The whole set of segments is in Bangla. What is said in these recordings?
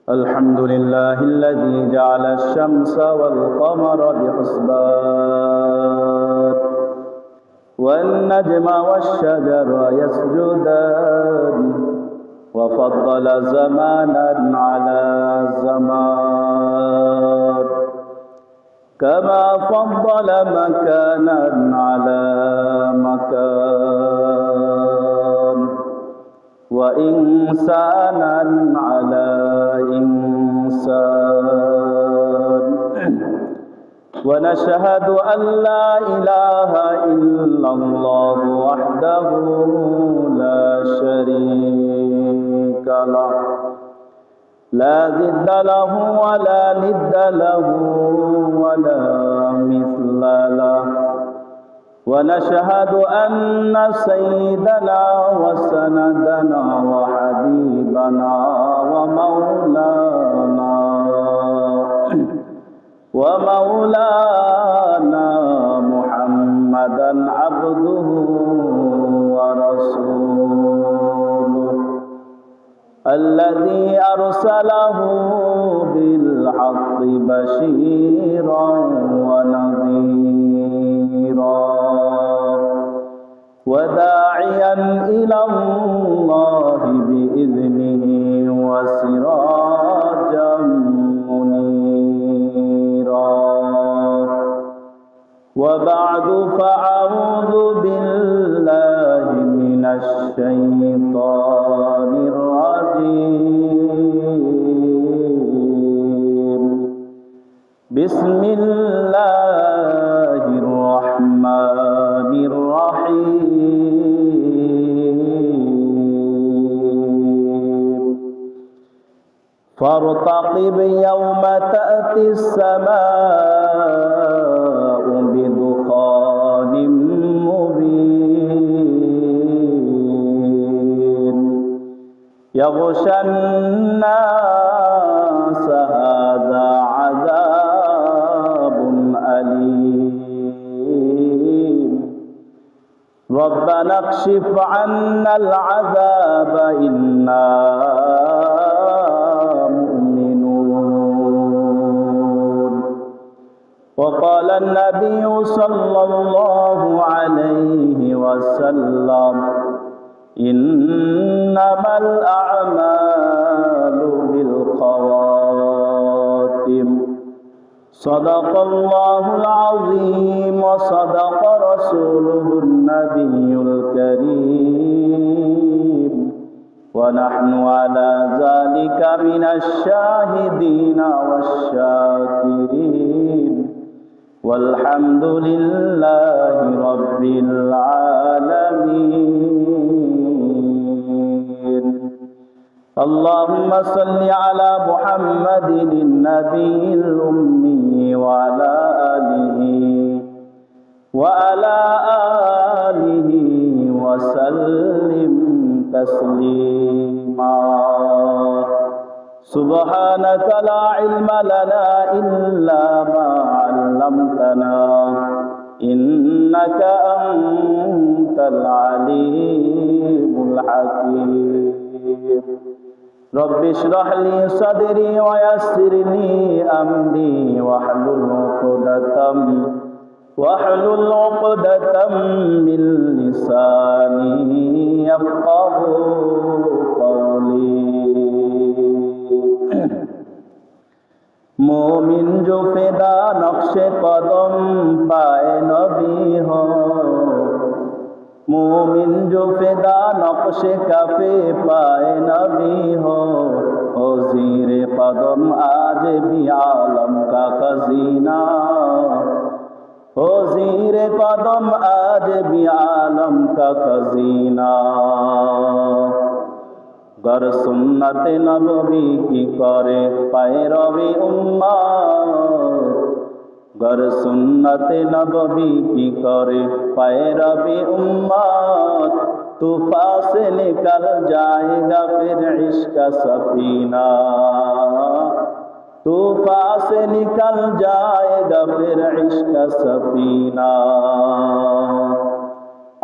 الحمد لله الذي جعل الشمس والقمر بحسبان والنجم والشجر يسجدان وفضل زمانا على زمان كما فضل مكانا على مكان وإنسانا على إنسان ونشهد أن لا إله إلا الله وحده لا شريك له لا ضد له ولا ند له ولا مثل له ونشهد أن سيدنا وسندنا وحبيبنا ومولانا محمدا عبده ورسوله الذي أرسله بالحق بشيرا ونذيرا وداعيا إلى الله بإذنه وسراجا منيرا وبعد فأعوذ بالله من الشيطان الرجيم بسم الله الرحمن الرحيم فارتقب يوم تأتي السماء بدخان مبين يغشى الناس هذا عذاب أليم ربنا اكشف عنا العذاب إنا مؤمنون وقال النبي صلى الله عليه وسلم إنما الأعمال بالخواتم صدق الله العظيم وصدق رسوله النبي الكريم ونحن على ذلك من الشاهدين والشاكرين والحمد لله رب العالمين اللهم صل على محمد النبي الأمي وعلى آله وسلم تسليما سبحانك لا علم لنا إلا ما علمتنا إنك أنت العليم الحكيم رب اشرح لي صدري ويسر لي أمري واحلل عقدة من لساني يفقهوا قولي मोमिन जो फिदा नक्शे कदम पाए नबी हो मोमिन जो फिदा नक्शे कफे पाए नबी हो ज़ीर कदम आज भी आलम का खजीना हो ज़ीर कदम आज भी आलम का खजीना गर सुन्नत नबवी की करे पैरवी उम्मत गर सुन्नत नबवी की करे पैरवी उम्मत तूफा से निकल जाएगा फिर इश्क सफीना तूफा से निकल जाएगा फिर इश्क सफीना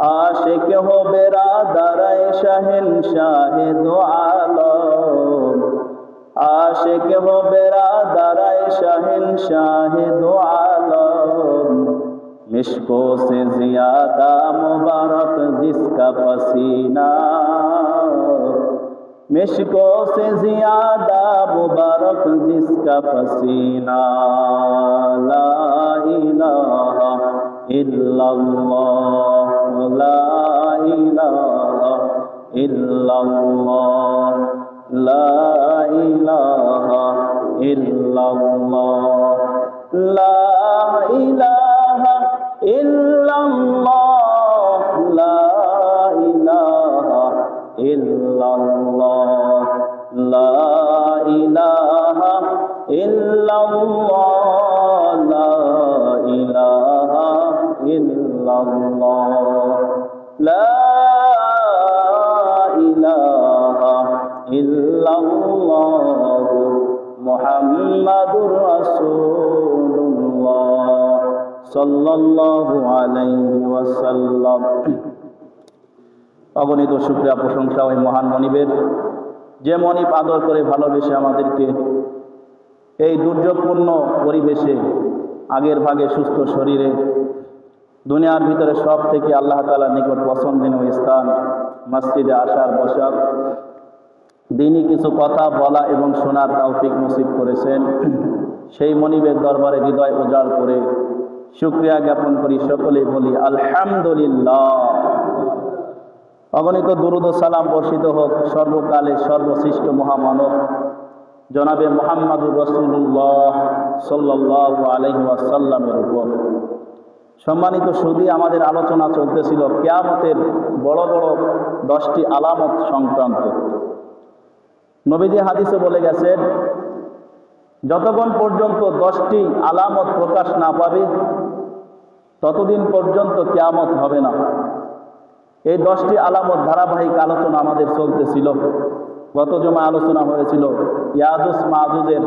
आशिक हो बेरादर शहंशाह दो आलम आशिक हो बेरादराए शहंशाह दो आलम, मिश्कों से ज्यादा मुबारक जिसका पसीना, मिश्कों से ज्यादा मुबारक जिसका पसीना। ला इलाहा इल्लल्लाह, ला इलाहा इल्लल्लाह, ला इलाहा इल्लल्लाह, ला इलाहा इल्लल्लाह, ला इलाहा इल्लल्लाह, ला इलाहा इल्लल्लाह, ला इलाहा इल्लल्लाह, ला इलाहा इल्लल्लाह, मुहम्मदुर रसूलुल्लाह সাল্লাল্লাহু আলাইহি ওয়াসাল্লাম। অগণিত শুকরিয়া প্রশংসা ওই মহান মনিবের, যে মনিব আদর করে ভালোবেসে আমাদেরকে এই দুর্যোগপূর্ণ পরিবেশে আগের ভাগে সুস্থ শরীরে দুনিয়ার ভিতরে সব থেকে আল্লাহ তাআলার নিকট পছন্দনীয় স্থান মসজিদে আসার বসার, দিনই কিছু কথা বলা এবং শোনার তৌফিক নসিব করেছেন। সেই মনিবের দরবারে হৃদয় উজাড় করে শুকরিয়া জ্ঞাপন করি, সকলেই বলি আলহামদুলিল্লাহ। অগণিত দুরূদ ও সালাম বর্ষিত হোক সর্বকালের সর্বশ্রেষ্ঠ মহামানব জনাবে মুহাম্মদুর রাসূলুল্লাহ সাল্লাল্লাহু আলাইহি ওয়াসাল্লামের উপর। সম্মানিত সুধী, আমাদের আলোচনা চলতেছিল কিয়ামতের বড় বড় 10টি আলামত সংক্রান্ত। নবীজি হাদিসে বলে গেছেন, যতক্ষণ পর্যন্ত 10টি আলামত প্রকাশ না পাবে ততদিন পর্যন্ত কিয়ামত হবে না। এই 10টি আলামত ধারাবাহিক আলোচনা আমাদের চলতেছিল। গত জুমায় আলোচনা হয়েছিল ইয়াজুজ মাজুজের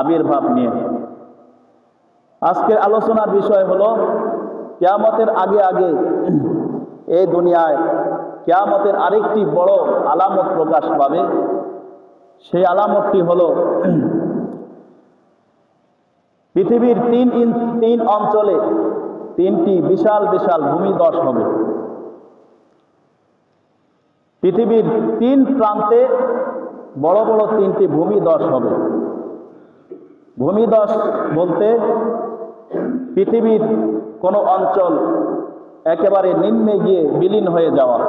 আবির্ভাব নিয়ে। আজকের আলোচনার বিষয় হলো কিয়ামতের আগে আগে এই দুনিয়ায় কিয়ামতের আরেকটি বড় আলামত প্রকাশ পাবে। সেই আলামতটি হলো পৃথিবীর তিন অঞ্চলে 3টি বিশাল বিশাল ভূমিধস হবে। পৃথিবীর 3 প্রান্তে বড় বড় 3টি ভূমিধস হবে। ভূমিধস বলতে পৃথিবীর কোনো অঞ্চল একেবারে নিম্নে গিয়ে বিলীন হয়ে যাওয়া,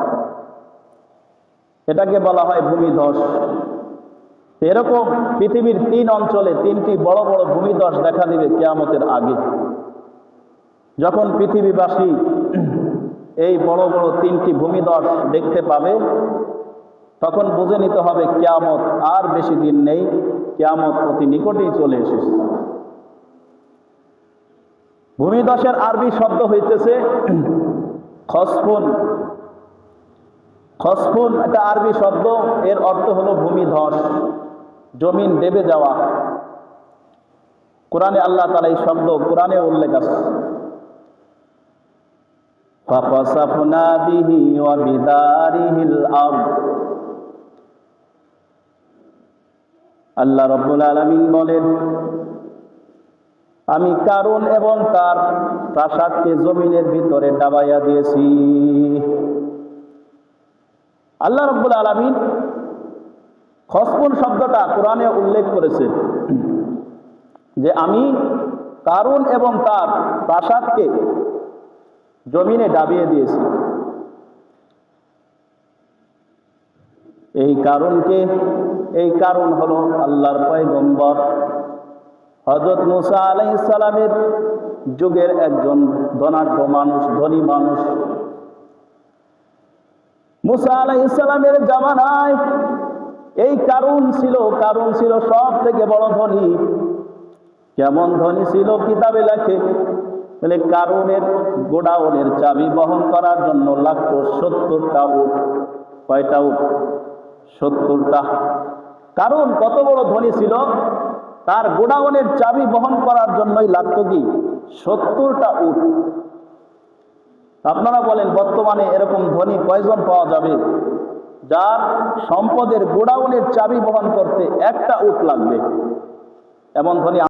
এটাকে বলা হয় ভূমিধস। এরকম পৃথিবীর 3 অঞ্চলে 3টি বড় বড় ভূমিধস দেখা দিবে কিয়ামতের আগে। যখন পৃথিবীবাসী এই বড় বড় 3টি ভূমিধস দেখতে পাবে তখন বুঝে নিতে হবে কিয়ামত আর বেশি দিন নেই, কিয়ামত অতি নিকটেই চলে এসেছে। ভূমিধসের আরবি শব্দ হইতেছে খসফুন। খসফুন এটা আরবি শব্দ, এর অর্থ হলো ভূমিধস, জমিন দেবে যাওয়া। কোরআনে আল্লাহ তাআলা এই শব্দ কোরআনে উল্লেখ আছে, ফাখাসাফনা বিহি ওয়া বিদারিহিল আরদ। আল্লাহ রাব্বুল আলামিন বলেন, আমি কারুন এবং তার প্রাসাদকে জমিনের ভিতরে ডাবাইয়া দিয়েছি। আল্লাহ রাব্বুল আলামিন খসফুন শব্দটা কোরআনে উল্লেখ করেছে যে আমি কারুন এবং তার প্রাসাদকে জমিনে ডাবিয়ে দিয়েছি। এই কারণ হলো আল্লাহর পয়গম্বর হযরত মুসা আলাইহিস সালামের যুগের একজন ধনাঢ্য মানুষ, ধনী মানুষ। মুসা আলাইহিস সালামের জামানায় এই কারুন ছিল সব থেকে বড় ধনী। কেমন ধনী ছিল কিতাবে লেখে, বলে কারুনের গোডাউনের চাবি বহন করার জন্য লাগতো 70টা উট। কয়টা উট? 70টা। কারণ কত বড় ধনী ছিল, তার গোডাউনের চাবি বহন করার জন্যই লাগতো কি 70টা উট। আপনারা বলেন বর্তমানে এরকম ধনী কয়জন পাওয়া যাবে? যার সম্পদের গোডাউনের চাবি বহন করতে একটা উট লাগবে, এমন ধনী